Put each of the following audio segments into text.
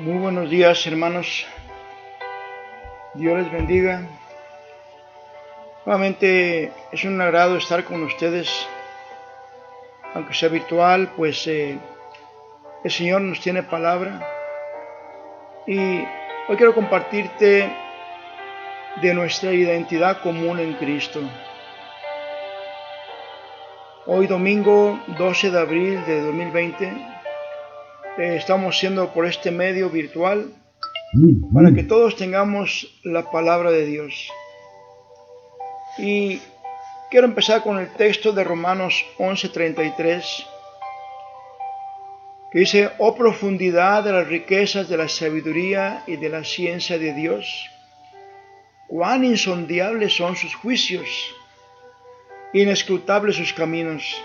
Muy buenos días, hermanos. Dios les bendiga. Nuevamente es un agrado estar con ustedes, aunque sea virtual, pues el Señor nos tiene palabra. Y hoy quiero compartirte de nuestra identidad común en Cristo. Hoy domingo 12 de abril de 2020 estamos siendo por este medio virtual para que todos tengamos la palabra de Dios. Y quiero empezar con el texto de Romanos 11:33, que dice: oh profundidad de las riquezas de la sabiduría y de la ciencia de Dios, cuán insondables son sus juicios, inescrutables sus caminos.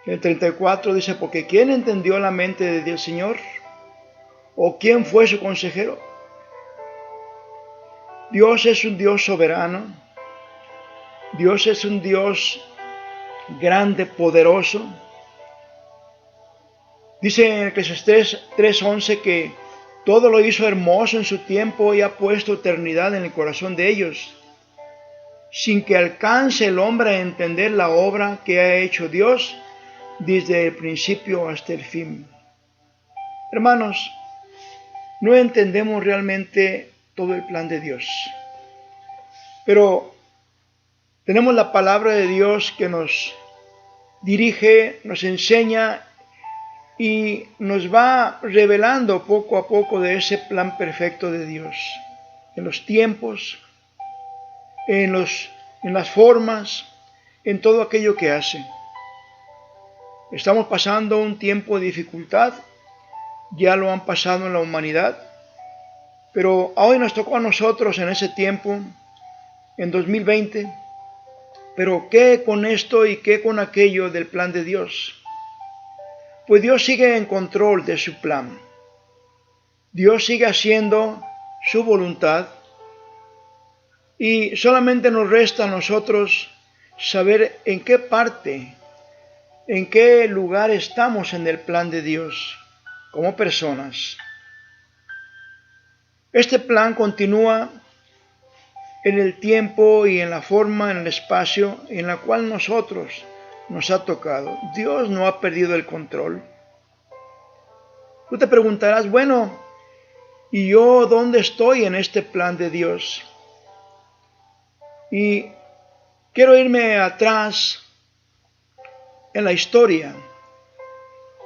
El 34 dice: porque ¿quién entendió la mente del Señor? ¿O quién fue su consejero? Dios es un Dios soberano. Dios es un Dios grande, poderoso. Dice en Eclesiastés 3:11 que todo lo hizo hermoso en su tiempo y ha puesto eternidad en el corazón de ellos, sin que alcance el hombre a entender la obra que ha hecho Dios desde el principio hasta el fin. Hermanos, no entendemos realmente todo el plan de Dios, pero tenemos la palabra de Dios que nos dirige, nos enseña y nos va revelando poco a poco de ese plan perfecto de Dios, en los tiempos, en las formas, en todo aquello que hace. Estamos pasando un tiempo de dificultad, ya lo han pasado en la humanidad, pero hoy nos tocó a nosotros en ese tiempo, en 2020, pero ¿qué con esto y qué con aquello del plan de Dios? Pues Dios sigue en control de su plan. Dios sigue haciendo su voluntad y solamente nos resta a nosotros saber en qué parte, en qué lugar estamos en el plan de Dios como personas. Este plan continúa en el tiempo y en la forma, en el espacio en la cual nosotros nos ha tocado. Dios no ha perdido el control. Tú te preguntarás, bueno, ¿y yo dónde estoy en este plan de Dios? Y quiero irme atrás en la historia,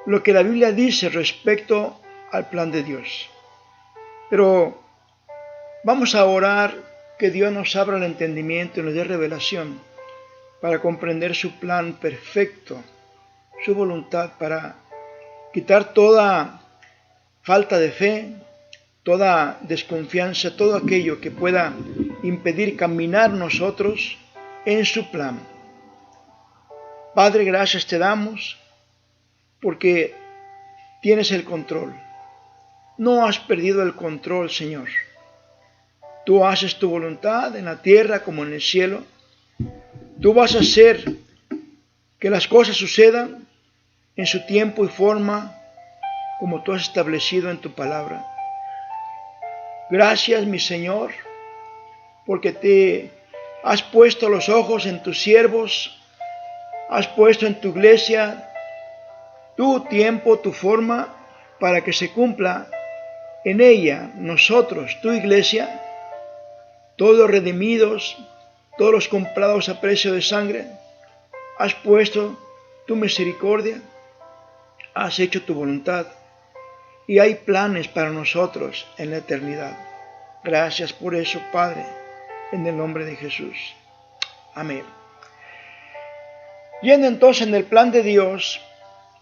lo que la Biblia dice respecto al plan de Dios. Pero vamos a orar que Dios nos abra el entendimiento y nos dé revelación para comprender su plan perfecto, su voluntad, para quitar toda falta de fe, toda desconfianza, todo aquello que pueda impedir caminar nosotros en su plan. Padre, gracias te damos porque tienes el control. No has perdido el control, Señor. Tú haces tu voluntad en la tierra como en el cielo. Tú vas a hacer que las cosas sucedan en su tiempo y forma como tú has establecido en tu palabra. Gracias, mi Señor, porque te has puesto los ojos en tus siervos, has puesto en tu iglesia tu tiempo, tu forma, para que se cumpla en ella, nosotros, tu iglesia, todos los redimidos, todos los comprados a precio de sangre. Has puesto tu misericordia, has hecho tu voluntad y hay planes para nosotros en la eternidad. Gracias por eso, Padre, en el nombre de Jesús. Amén. Yendo entonces en el plan de Dios,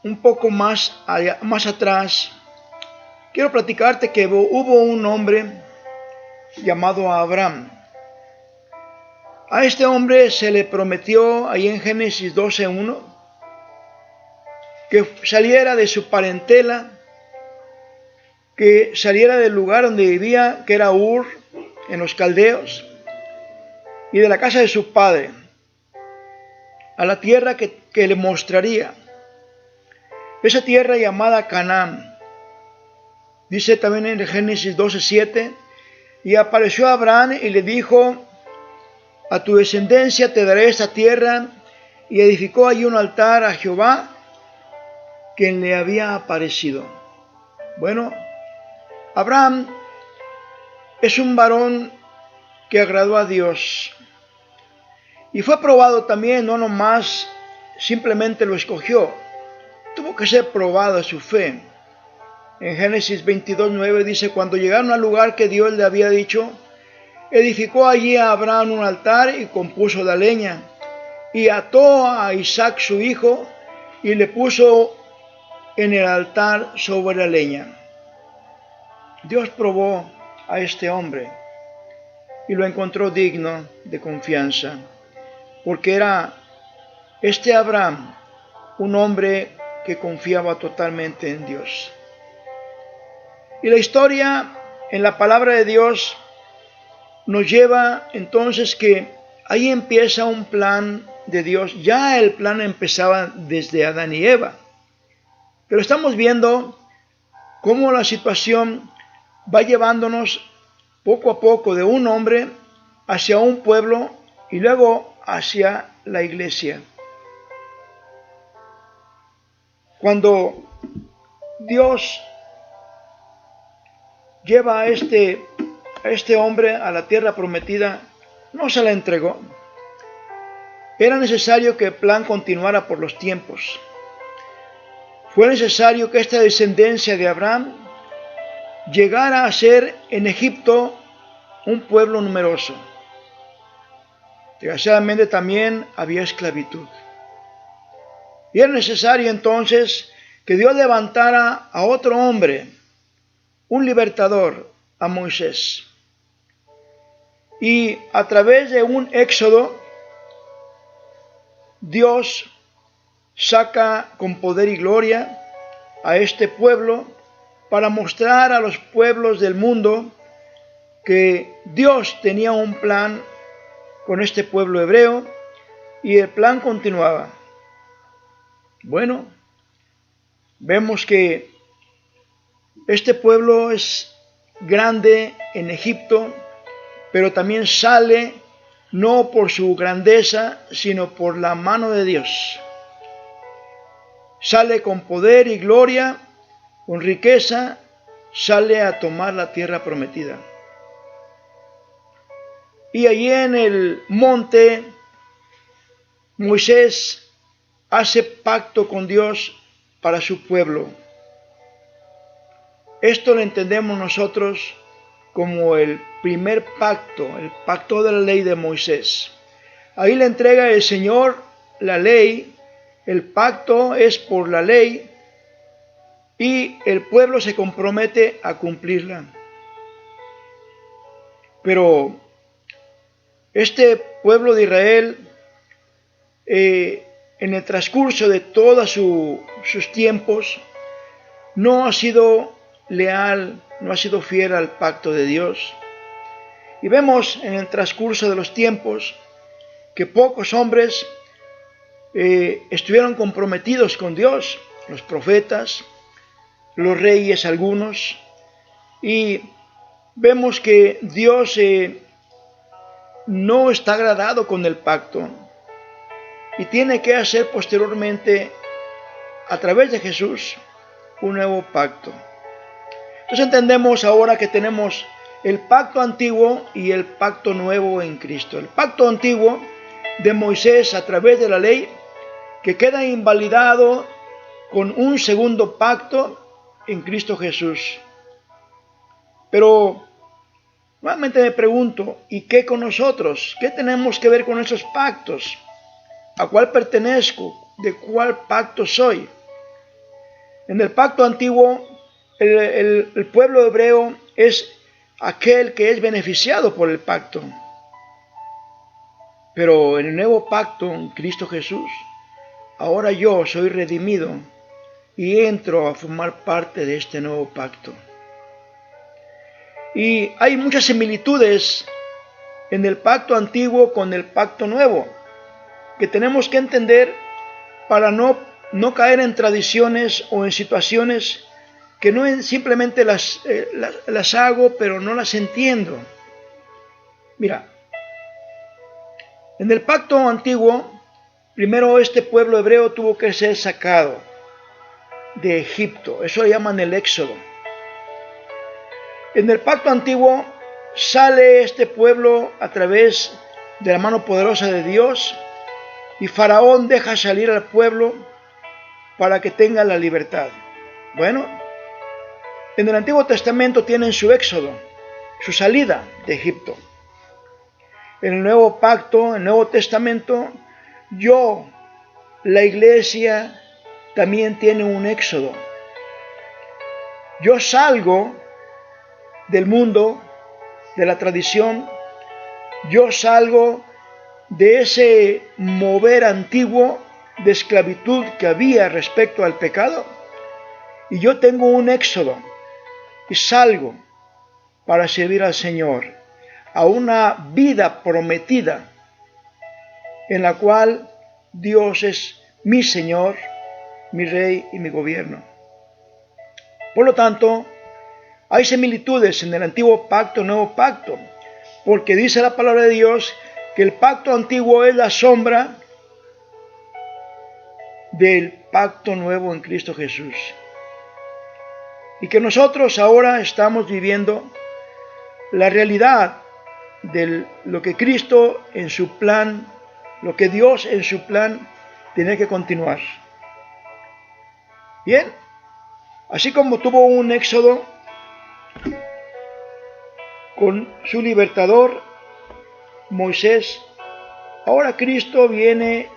un poco más atrás, quiero platicarte que hubo un hombre llamado Abraham. A este hombre se le prometió ahí en Génesis 12:1 que saliera de su parentela, que saliera del lugar donde vivía, que era Ur, en los caldeos, y de la casa de su padre, a la tierra que le mostraría. Esa tierra llamada Canaán. Dice también en Génesis 12:7, y apareció Abraham y le dijo, a tu descendencia te daré esta tierra, y edificó allí un altar a Jehová, quien le había aparecido. Bueno, Abraham es un varón que agradó a Dios, y fue probado también, no nomás simplemente lo escogió, tuvo que ser probada su fe. En Génesis 22:9 dice, cuando llegaron al lugar que Dios le había dicho, edificó allí a Abraham un altar y compuso la leña, y ató a Isaac su hijo, y le puso en el altar sobre la leña. Dios probó a este hombre y lo encontró digno de confianza, porque era este Abraham un hombre que confiaba totalmente en Dios. Y la historia en la palabra de Dios nos lleva entonces que ahí empieza un plan de Dios. Ya el plan empezaba desde Adán y Eva, pero estamos viendo cómo la situación va llevándonos poco a poco de un hombre hacia un pueblo y luego hacia la iglesia. Cuando Dios lleva a este hombre a la tierra prometida, no se la entregó. Era necesario que el plan continuara por los tiempos. Fue necesario que esta descendencia de Abraham llegara a ser en Egipto un pueblo numeroso. Desgraciadamente también había esclavitud. Y era necesario entonces que Dios levantara a otro hombre, un libertador, a Moisés. Y a través de un éxodo, Dios saca con poder y gloria a este pueblo para mostrar a los pueblos del mundo que Dios tenía un plan con este pueblo hebreo y el plan continuaba. Bueno, vemos que este pueblo es grande en Egipto, pero también sale no por su grandeza, sino por la mano de Dios. Sale con poder y gloria, con riqueza, sale a tomar la tierra prometida. Y allí en el monte, Moisés hace pacto con Dios para su pueblo. Esto lo entendemos nosotros como el primer pacto, el pacto de la ley de Moisés. Ahí le entrega el Señor la ley, el pacto es por la ley y el pueblo se compromete a cumplirla. Pero este pueblo de Israel, en el transcurso de todos sus tiempos, no ha sido leal, no ha sido fiel al pacto de Dios. Y vemos en el transcurso de los tiempos que pocos hombres estuvieron comprometidos con Dios, los profetas, los reyes algunos, y vemos que Dios no está agradado con el pacto y tiene que hacer posteriormente, a través de Jesús, un nuevo pacto. Entonces entendemos ahora que tenemos el pacto antiguo y el pacto nuevo en Cristo. El pacto antiguo de Moisés a través de la ley, que queda invalidado con un segundo pacto en Cristo Jesús. Pero nuevamente me pregunto, ¿y qué con nosotros? ¿Qué tenemos que ver con esos pactos? ¿A cuál pertenezco? ¿De cuál pacto soy? En el pacto antiguo, el pueblo hebreo es aquel que es beneficiado por el pacto. Pero en el nuevo pacto, en Cristo Jesús, ahora yo soy redimido y entro a formar parte de este nuevo pacto. Y hay muchas similitudes en el pacto antiguo con el pacto nuevo, que tenemos que entender para no caer en tradiciones o en situaciones que no simplemente las hago, pero no las entiendo. Mira, en el pacto antiguo, primero este pueblo hebreo tuvo que ser sacado de Egipto. Eso le llaman el Éxodo. En el pacto antiguo sale este pueblo a través de la mano poderosa de Dios, y Faraón deja salir al pueblo para que tenga la libertad. Bueno, en el Antiguo Testamento tienen su éxodo, su salida de Egipto. En el Nuevo Pacto, en el Nuevo Testamento, la iglesia, también tiene un éxodo. Yo salgo del mundo, de la tradición, yo salgo de ese mover antiguo de esclavitud que había respecto al pecado, y yo tengo un éxodo y salgo para servir al Señor, a una vida prometida en la cual Dios es mi Señor, mi Rey y mi gobierno. Por lo tanto, hay similitudes en el antiguo pacto y el nuevo pacto, porque dice la palabra de Dios que el pacto antiguo es la sombra del pacto nuevo en Cristo Jesús. Y que nosotros ahora estamos viviendo la realidad de lo que Cristo en su plan, lo que Dios en su plan tiene que continuar. Bien, así como tuvo un éxodo con su libertador, Moisés, ahora Cristo viene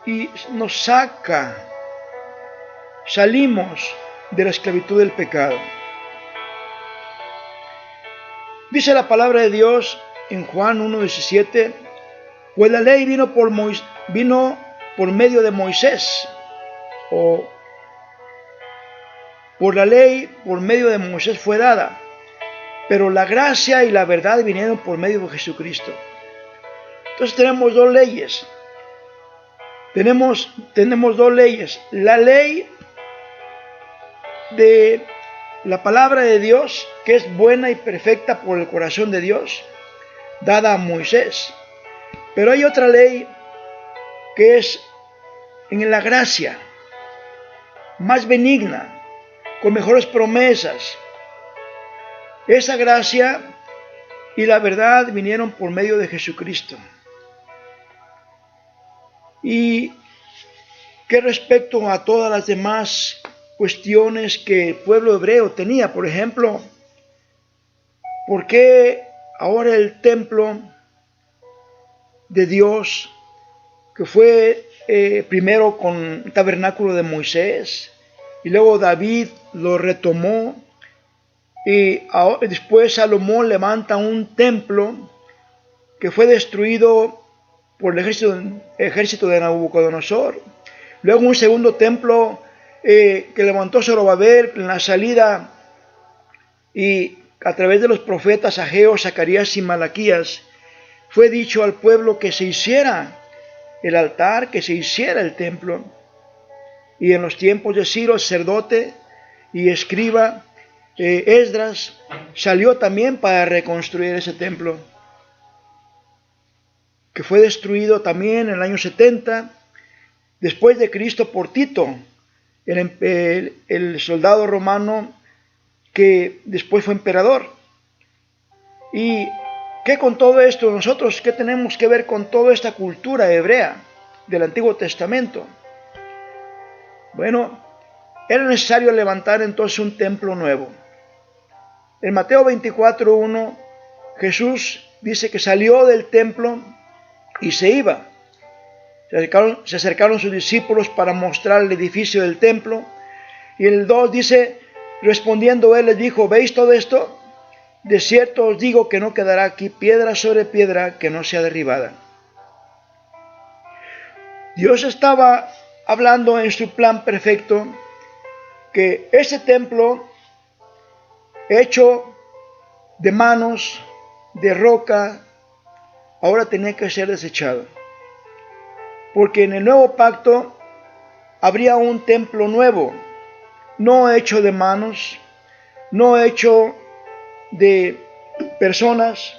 y nos saca, salimos de la esclavitud del pecado. Dice la palabra de Dios en Juan 1:17, pues la ley vino por medio de Moisés, o por la ley, por medio de Moisés fue dada, pero la gracia y la verdad vinieron por medio de Jesucristo. Entonces tenemos dos leyes. Tenemos dos leyes. La ley de la palabra de Dios, que es buena y perfecta por el corazón de Dios, dada a Moisés. Pero hay otra ley que es en la gracia, más benigna, con mejores promesas. Esa gracia y la verdad vinieron por medio de Jesucristo. Y que respecto a todas las demás cuestiones que el pueblo hebreo tenía, por ejemplo, ¿por qué ahora el templo de Dios, que fue primero con el tabernáculo de Moisés, y luego David lo retomó, y después Salomón levanta un templo que fue destruido por el ejército de Nabucodonosor? Luego un segundo templo que levantó Zorobabel en la salida, y a través de los profetas Ageo, Zacarías y Malaquías fue dicho al pueblo que se hiciera el altar, que se hiciera el templo. Y en los tiempos de Ciro, sacerdote y escriba, Esdras salió también para reconstruir ese templo, que fue destruido también en el año 70 después de Cristo por Tito, el soldado romano que después fue emperador. Y ¿qué con todo esto? Nosotros, ¿qué tenemos que ver con toda esta cultura hebrea del Antiguo Testamento? Bueno, era necesario levantar entonces un templo nuevo. En Mateo 24:1, Jesús dice que salió del templo y se iba. Se acercaron sus discípulos para mostrar el edificio del templo. Y en el 2 dice, respondiendo él les dijo, ¿veis todo esto? De cierto os digo que no quedará aquí piedra sobre piedra que no sea derribada. Dios estaba hablando en su plan perfecto que ese templo hecho de manos, de roca, ahora tenía que ser desechado. Porque en el nuevo pacto habría un templo nuevo, no hecho de manos, no hecho de personas,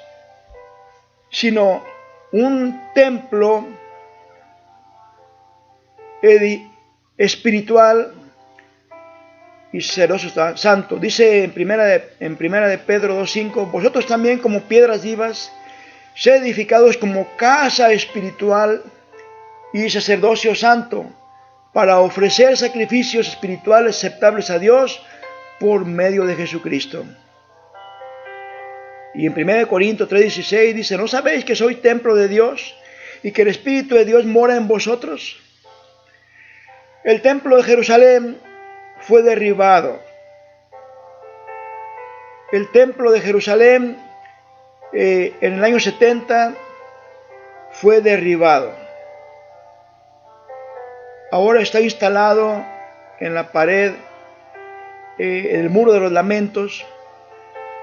sino un templo espiritual y celoso santo. Dice en primera de Pedro 2:5, vosotros también como piedras vivas, sed edificados como casa espiritual y sacerdocio santo, para ofrecer sacrificios espirituales aceptables a Dios por medio de Jesucristo. Y en 1 Corintios 3:16 dice, ¿no sabéis que soy templo de Dios y que el Espíritu de Dios mora en vosotros? El templo de Jerusalén fue derribado. El templo de Jerusalén en el año 70 fue derribado. Ahora está instalado en la pared, en el muro de los lamentos,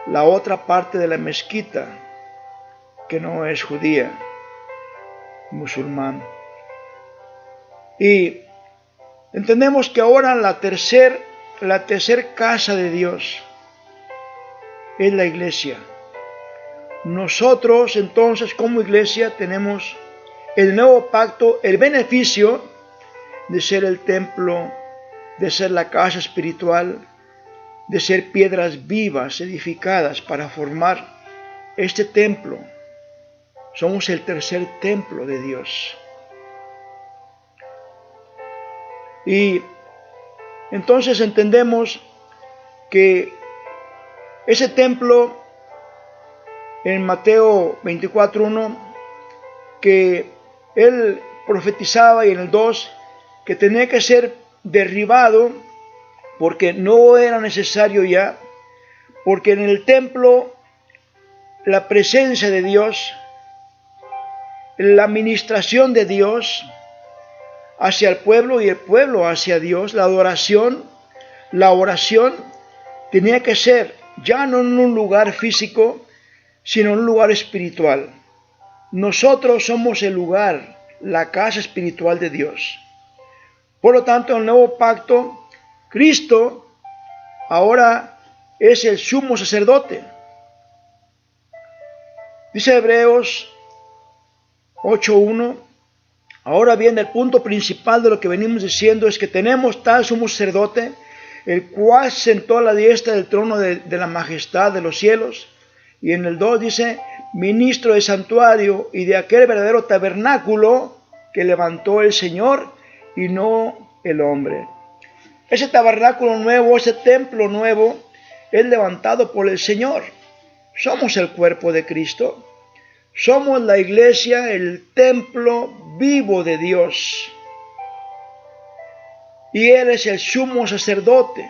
la otra parte de la mezquita, que no es judía, musulmán. Y entendemos que ahora la tercer casa de Dios es la iglesia. Nosotros entonces como iglesia tenemos el nuevo pacto, el beneficio de ser el templo, de ser la casa espiritual, de ser piedras vivas edificadas para formar este templo. Somos el tercer templo de Dios. Y entonces entendemos que ese templo en Mateo 24:1, que él profetizaba, y en el 2, que tenía que ser derribado porque no era necesario ya, porque en el templo la presencia de Dios, la administración de Dios hacia el pueblo y el pueblo hacia Dios, la adoración, la oración, tenía que ser ya no en un lugar físico, sino en un lugar espiritual. Nosotros somos el lugar, la casa espiritual de Dios. Por lo tanto, en el nuevo pacto, Cristo ahora es el sumo sacerdote. Dice Hebreos 8:1, ahora bien, el punto principal de lo que venimos diciendo es que tenemos tal sumo sacerdote, el cual sentó a la diestra del trono de la majestad de los cielos. Y en el 2 dice, ministro del santuario y de aquel verdadero tabernáculo que levantó el Señor y no el hombre. Ese tabernáculo nuevo, ese templo nuevo, es levantado por el Señor. Somos el cuerpo de Cristo. Somos la iglesia, el templo vivo de Dios. Y Él es el sumo sacerdote,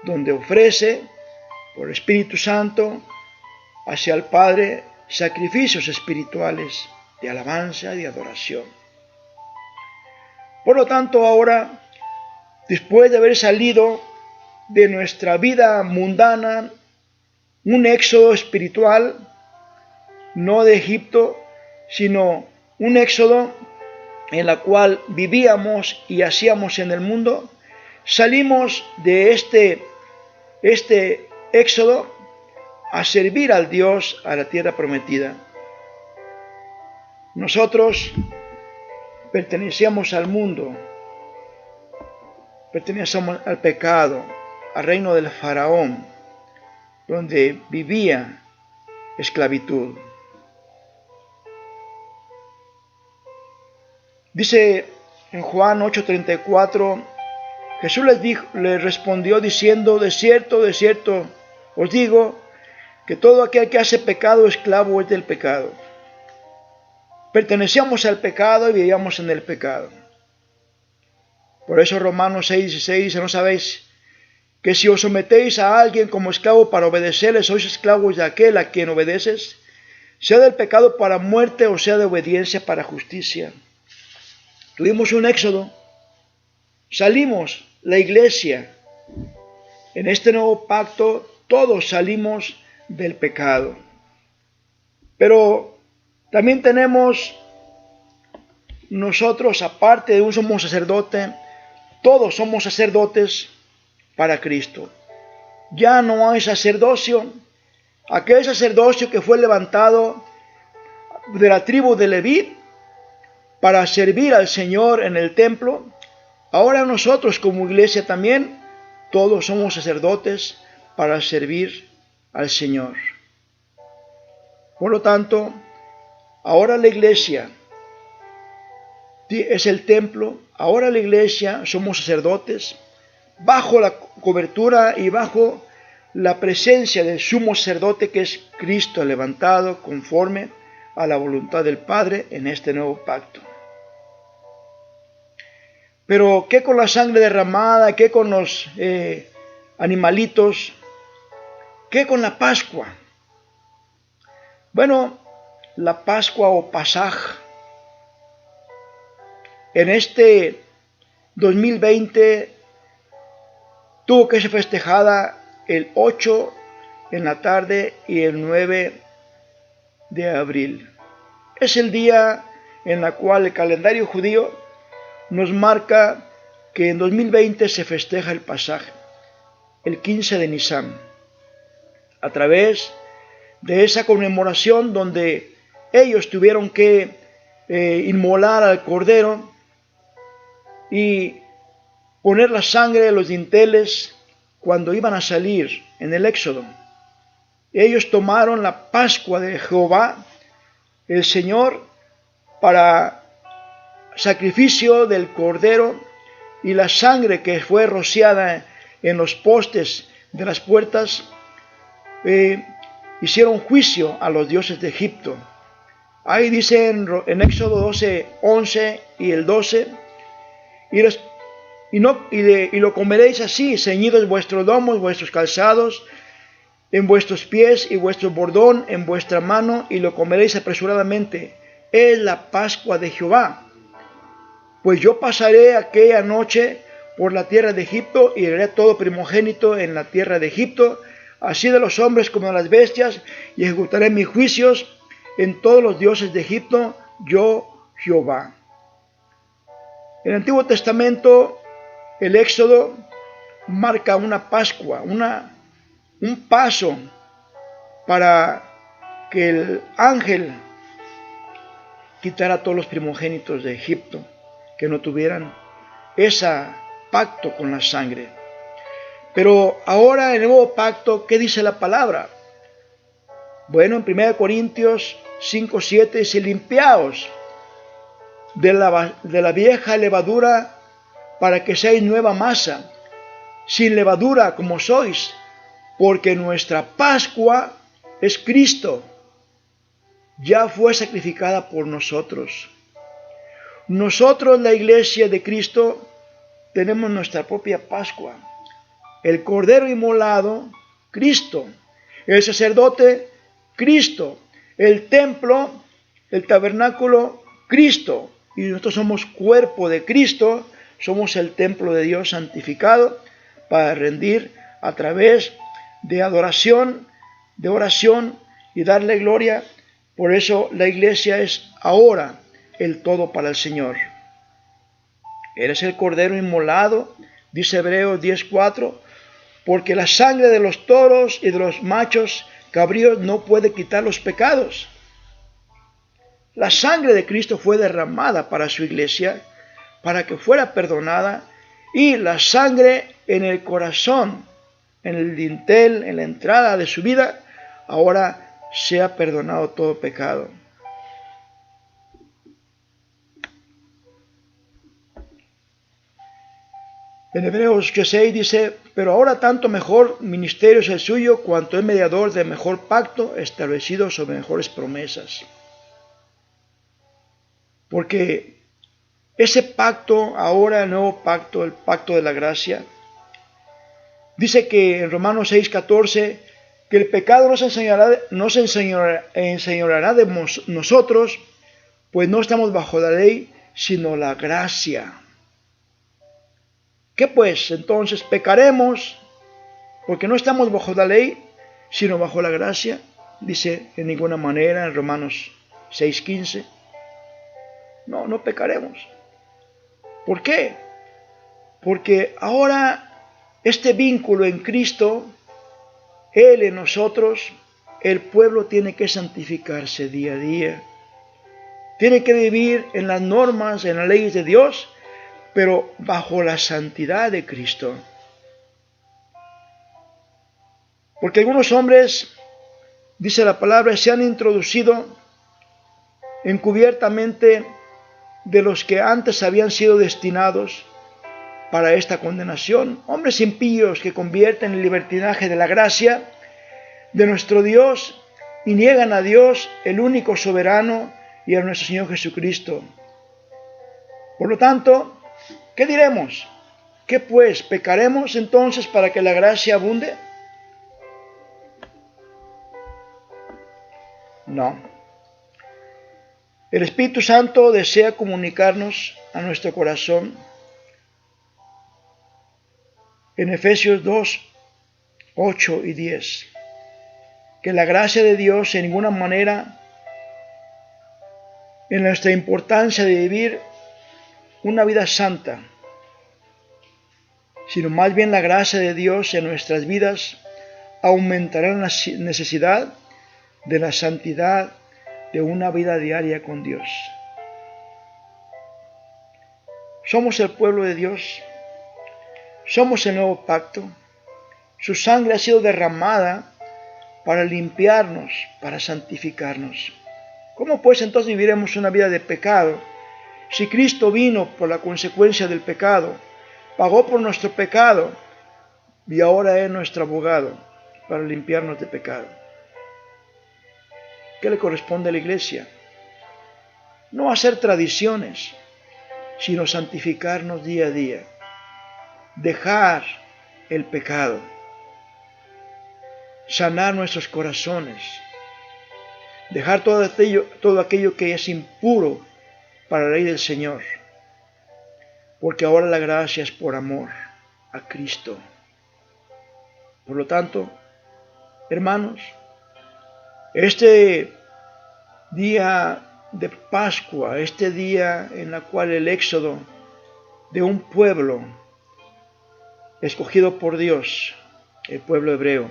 donde ofrece por el Espíritu Santo hacia el Padre sacrificios espirituales de alabanza y de adoración. Por lo tanto, ahora, después de haber salido de nuestra vida mundana, un éxodo espiritual, no de Egipto, sino un éxodo en la cual vivíamos y hacíamos en el mundo, salimos de este éxodo a servir al Dios, a la tierra prometida. Nosotros pertenecíamos al mundo, pertenecíamos al pecado, al reino del faraón, donde vivía esclavitud. Dice en Juan 8:34, Jesús les respondió diciendo, de cierto os digo, que todo aquel que hace pecado, esclavo es del pecado. Pertenecíamos al pecado y vivíamos en el pecado. Por eso Romanos 6:16 dice, ¿no sabéis que si os sometéis a alguien como esclavo para obedecerle, sois esclavos de aquel a quien obedeces, sea del pecado para muerte o sea de obediencia para justicia? Tuvimos un éxodo, salimos, la iglesia. En este nuevo pacto todos salimos del pecado. Pero también tenemos nosotros, aparte de un sumo sacerdote, todos somos sacerdotes para Cristo. Ya no hay sacerdocio. Aquel sacerdocio que fue levantado de la tribu de Leví para servir al Señor en el templo, ahora nosotros como iglesia también, todos somos sacerdotes para servir al Señor. Por lo tanto, ahora la iglesia es el templo, ahora la iglesia somos sacerdotes, bajo la cobertura y bajo la presencia del sumo sacerdote que es Cristo levantado conforme a la voluntad del Padre en este nuevo pacto. Pero ¿qué con la sangre derramada? ¿Qué con los animalitos? ¿Qué con la Pascua? Bueno, la Pascua o Pasaj en este 2020 tuvo que ser festejada el 8 en la tarde y el 9 de abril. Es el día en el cual el calendario judío nos marca que en 2020 se festeja el Pasaj, el 15 de Nisan, a través de esa conmemoración donde ellos tuvieron que inmolar al cordero y poner la sangre de los dinteles cuando iban a salir en el Éxodo. Ellos tomaron la Pascua de Jehová, el Señor, para sacrificio del cordero, y la sangre que fue rociada en los postes de las puertas hicieron juicio a los dioses de Egipto. Ahí dice en Éxodo 12, 11 y el 12, y lo comeréis así, ceñidos vuestros lomos, vuestros calzados, en vuestros pies y vuestro bordón en vuestra mano, y lo comeréis apresuradamente. Es la Pascua de Jehová. Pues yo pasaré aquella noche por la tierra de Egipto, y haré todo primogénito en la tierra de Egipto, así de los hombres como de las bestias, y ejecutaré mis juicios en todos los dioses de Egipto, yo Jehová. En el Antiguo Testamento, el Éxodo marca una Pascua, un paso para que el ángel quitara todos los primogénitos de Egipto, que no tuvieran ese pacto con la sangre. Pero ahora en el nuevo pacto, ¿qué dice la palabra? Bueno, en 1 Corintios 5:7 dice: limpiaos de la vieja levadura para que seáis nueva masa, sin levadura como sois, porque nuestra Pascua es Cristo, ya fue sacrificada por nosotros. Nosotros, la iglesia de Cristo, tenemos nuestra propia Pascua. El cordero inmolado, Cristo. El sacerdote, Cristo. El templo, el tabernáculo, Cristo. Y nosotros somos cuerpo de Cristo, somos el templo de Dios santificado para rendir a través de adoración, de oración y darle gloria. Por eso la iglesia es ahora el todo para el Señor. Eres el cordero inmolado, dice Hebreos 10:4, porque la sangre de los toros y de los machos cabríos no puede quitar los pecados. La sangre de Cristo fue derramada para su iglesia, para que fuera perdonada, y la sangre en el corazón, en el dintel, en la entrada de su vida, ahora se ha perdonado todo pecado. En Hebreos 8:6 dice: pero ahora tanto mejor ministerio es el suyo, cuanto es mediador de mejor pacto, establecido sobre mejores promesas. Porque ese pacto, ahora el nuevo pacto, el pacto de la gracia, dice que en Romanos 6:14, que el pecado no se enseñoreará de nosotros, pues no estamos bajo la ley, sino la gracia. ¿Qué pues? Entonces, ¿pecaremos porque no estamos bajo la ley, sino bajo la gracia? Dice en ninguna manera en Romanos 6:15. No pecaremos. ¿Por qué? Porque ahora este vínculo en Cristo, Él en nosotros, el pueblo tiene que santificarse día a día. Tiene que vivir en las normas, en las leyes de Dios, pero bajo la santidad de Cristo. Porque algunos hombres, dice la palabra, se han introducido encubiertamente de los que antes habían sido destinados para esta condenación. Hombres impíos que convierten el libertinaje de la gracia de nuestro Dios y niegan a Dios, el único soberano, y a nuestro Señor Jesucristo. Por lo tanto, ¿qué diremos? ¿Qué pues? ¿Pecaremos entonces para que la gracia abunde? No. El Espíritu Santo desea comunicarnos a nuestro corazón en Efesios 2, 8 y 10, que la gracia de Dios en ninguna manera, en nuestra importancia de vivir una vida santa, sino más bien la gracia de Dios en nuestras vidas aumentará la necesidad de la santidad de una vida diaria con Dios. Somos el pueblo de Dios, somos el nuevo pacto, su sangre ha sido derramada para limpiarnos, para santificarnos. ¿Cómo pues entonces viviremos una vida de pecado si Cristo vino por la consecuencia del pecado, pagó por nuestro pecado y ahora es nuestro abogado para limpiarnos de pecado? ¿Qué le corresponde a la iglesia? No hacer tradiciones, sino santificarnos día a día, dejar el pecado, sanar nuestros corazones, dejar todo aquello que es impuro para la ley del Señor, porque ahora la gracia es por amor a Cristo. Por lo tanto, hermanos, este día de Pascua, este día en el cual el éxodo de un pueblo escogido por Dios, el pueblo hebreo,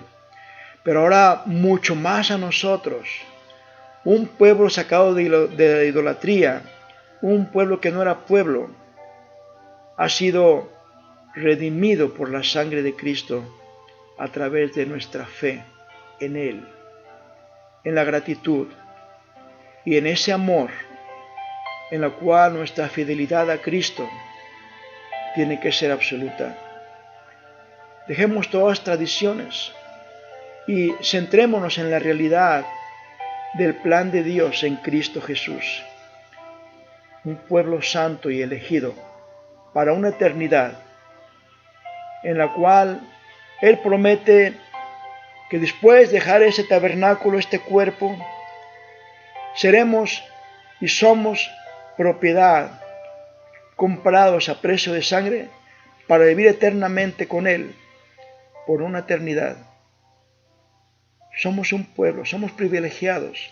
pero ahora mucho más a nosotros, un pueblo sacado de la idolatría, un pueblo que no era pueblo, ha sido redimido por la sangre de Cristo a través de nuestra fe en Él, en la gratitud y en ese amor en la cual nuestra fidelidad a Cristo tiene que ser absoluta. Dejemos todas las tradiciones y centrémonos en la realidad del plan de Dios en Cristo Jesús. Un pueblo santo y elegido para una eternidad en la cual Él promete que después de dejar ese tabernáculo, este cuerpo, seremos y somos propiedad, comprados a precio de sangre para vivir eternamente con Él por una eternidad. Somos un pueblo, somos privilegiados.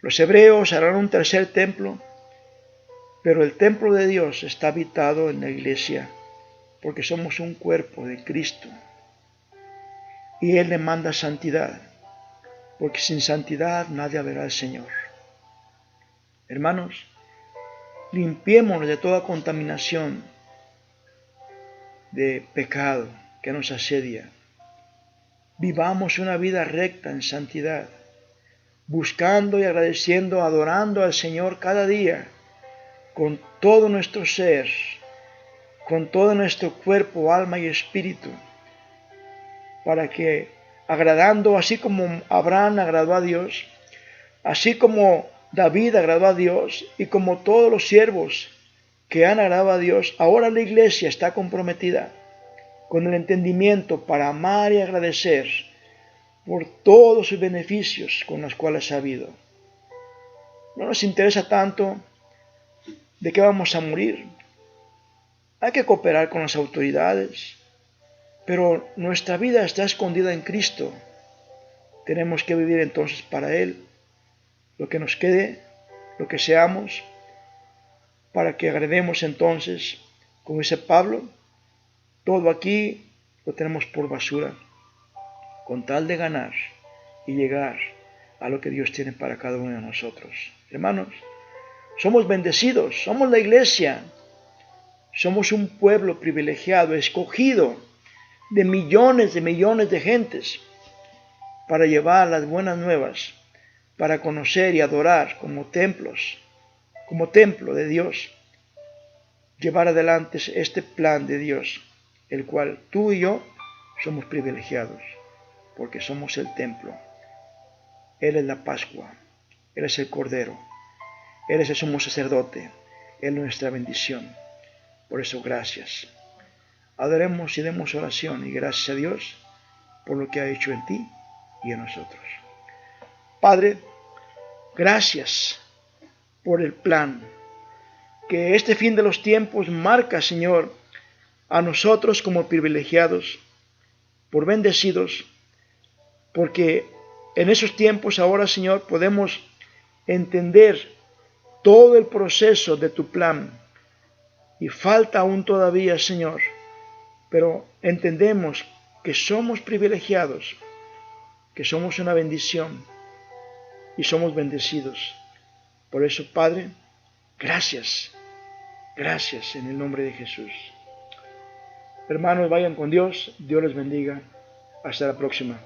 Los hebreos harán un tercer templo, pero el templo de Dios está habitado en la iglesia, porque somos un cuerpo de Cristo. Y Él demanda santidad, porque sin santidad nadie verá al Señor. Hermanos, limpiémonos de toda contaminación de pecado que nos asedia. Vivamos una vida recta en santidad, buscando y agradeciendo, adorando al Señor cada día, con todo nuestro ser, con todo nuestro cuerpo, alma y espíritu, para que agradando, así como Abraham agradó a Dios, así como David agradó a Dios y como todos los siervos que han agradado a Dios, ahora la iglesia está comprometida con el entendimiento para amar y agradecer por todos sus beneficios con los cuales ha habido. No nos interesa tanto de qué vamos a morir. Hay que cooperar con las autoridades, pero nuestra vida está escondida en Cristo. Tenemos que vivir entonces para Él, lo que nos quede, lo que seamos, para que agrademos entonces, como dice Pablo, Todo aquí lo tenemos por basura, con tal de ganar y llegar a lo que Dios tiene para cada uno de nosotros. Hermanos, somos bendecidos, somos la iglesia, somos un pueblo privilegiado, escogido de millones de gentes para llevar las buenas nuevas, para conocer y adorar como templos, como templo de Dios, llevar adelante este plan de Dios, el cual tú y yo somos privilegiados, porque somos el templo. Él es la Pascua, Él es el Cordero, Él es el sumo sacerdote, Él es nuestra bendición. Por eso gracias. Adoremos y demos oración y gracias a Dios por lo que ha hecho en ti y en nosotros. Padre, gracias por el plan que este fin de los tiempos marca, Señor, a nosotros como privilegiados, por bendecidos, porque en esos tiempos ahora, Señor, podemos entender todo el proceso de tu plan. Y falta aún todavía, Señor, pero entendemos que somos privilegiados, que somos una bendición y somos bendecidos. Por eso, Padre, gracias, gracias en el nombre de Jesús. Hermanos, vayan con Dios, Dios les bendiga. Hasta la próxima.